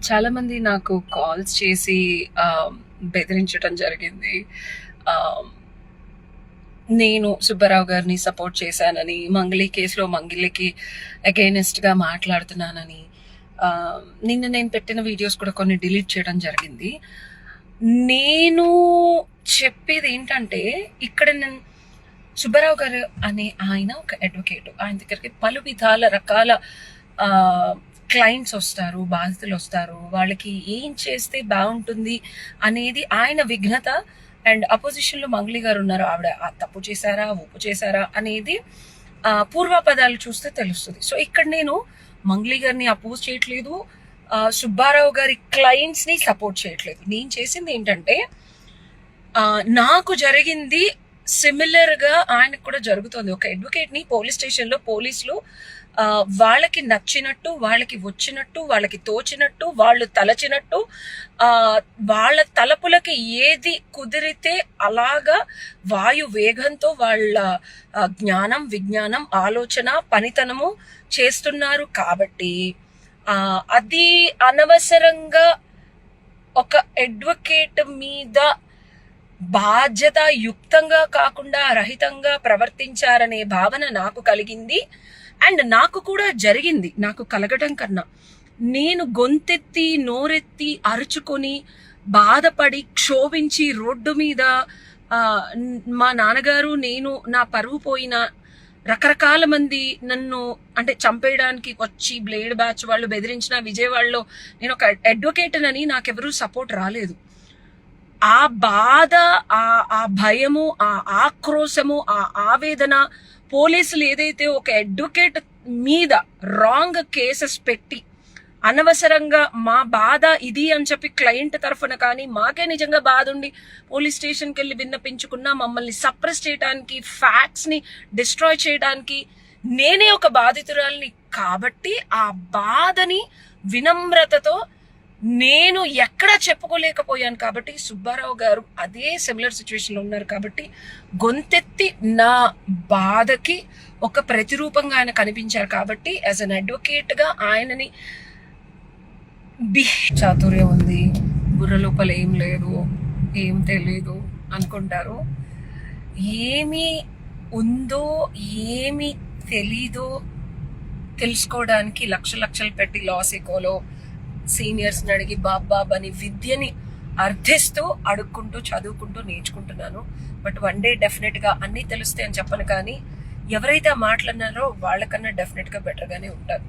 చాలా మంది నాకు కాల్స్ చేసి బెదిరించడం జరిగింది. నేను సుబ్బారావు గారిని సపోర్ట్ చేశానని, మంగ్లీ కేసులో మంగ్లీకి అగైనెస్ట్గా మాట్లాడుతున్నానని, నిన్న నేను పెట్టిన వీడియోస్ కూడా కొన్ని డిలీట్ చేయడం జరిగింది. నేను చెప్పేది ఏంటంటే, ఇక్కడ నేను సుబ్బారావు గారు అనే ఆయన ఒక అడ్వకేట్. ఆయన దగ్గరికి పలు విధాల రకాల క్లయింట్స్ వస్తారు, బాధితులు వస్తారు. వాళ్ళకి ఏం చేస్తే బాగుంటుంది అనేది ఆయన విఘ్నత. అండ్ అపోజిషన్లో మంగ్లీ గారు ఉన్నారు. ఆవిడ తప్పు చేశారా, ఒప్పు చేశారా అనేది పూర్వపదాలు చూస్తే తెలుస్తుంది. సో ఇక్కడ నేను మంగ్లీ గారిని అపోజ్ చేయట్లేదు, సుబ్బారావు గారి క్లయింట్స్ని సపోర్ట్ చేయట్లేదు. నేను చేసింది ఏంటంటే, నాకు జరిగింది సిమిలర్గా ఆయనకు కూడా జరుగుతుంది. ఒక అడ్వకేట్ని పోలీస్ స్టేషన్లో పోలీసులు వాళ్ళకి నచ్చినట్టు, వాళ్ళకి వచ్చినట్టు, వాళ్ళకి తోచినట్టు, వాళ్ళు తలచినట్టు, వాళ్ళ తలపులకి ఏది కుదిరితే అలాగా వాయు వేగంతో వాళ్ళ జ్ఞానం, విజ్ఞానం, ఆలోచన, పనితనము చేస్తున్నారు. కాబట్టి అది అనవసరంగా ఒక అడ్వకేట్ మీద బాధ్యతాయుక్తంగా కాకుండా రహితంగా ప్రవర్తించారనే భావన నాకు కలిగింది. అండ్ నాకు కూడా జరిగింది. నాకు కలగడం కన్నా నేను గొంతెత్తి నోరెత్తి అరుచుకొని బాధపడి క్షోభించి రోడ్డు మీద మా నాన్నగారు, నేను, నా పరువు పోయిన రకరకాల మంది నన్ను అంటే చంపేయడానికి వచ్చి బ్లేడ్ బ్యాచ్ వాళ్ళు బెదిరించిన విజయవాడలో నేను ఒక అడ్వకేట్ అని నాకెవరూ సపోర్ట్ రాలేదు. ఆ బాధ, ఆ భయము, ఆ ఆక్రోశము, ఆ ఆవేదన, పోలీసులు ఏదైతే ఒక అడ్వకేట్ మీద రాంగ్ కేసెస్ పెట్టి అనవసరంగా మా బాధ ఇది అని చెప్పి క్లయింట్ తరఫున కానీ మాకే నిజంగా బాధ ఉండి పోలీస్ స్టేషన్కి వెళ్ళి విన్నపించుకున్నా మమ్మల్ని సప్రెస్ చేయడానికి, ఫ్యాక్ట్స్ని డిస్ట్రాయ్ చేయడానికి నేనే ఒక బాధితురాలిని. కాబట్టి ఆ బాధని వినమ్రతతో నేను ఎక్కడా చెప్పుకోలేకపోయాను. కాబట్టి సుబ్బారావు గారు అదే సిమిలర్ సిచ్యువేషన్లో ఉన్నారు. కాబట్టి గొంతెత్తి నా బాధకి ఒక ప్రతిరూపంగా ఆయన కనిపించారు. కాబట్టి యాజ్ అన్ అడ్వకేట్గా ఆయనని చాతుర్యం ఉంది, బుర్ర లోపల ఏం లేదు, ఏం తెలీదు అనుకుంటారు. ఏమి ఉందో ఏమి తెలీదో తెలుసుకోవడానికి లక్షలు పెట్టి లాస్ ఎకోలో సీనియర్స్ని అడిగి బాబ్ అని విద్యని అర్థిస్తూ అడుక్కుంటూ చదువుకుంటూ నేర్చుకుంటున్నాను. బట్ వన్ డే డెఫినెట్గా అన్నీ తెలుస్తాయి అని చెప్పను, కానీ ఎవరైతే మాట్లాడినారో వాళ్ళకన్నా డెఫినెట్గా బెటర్గానే ఉంటారు.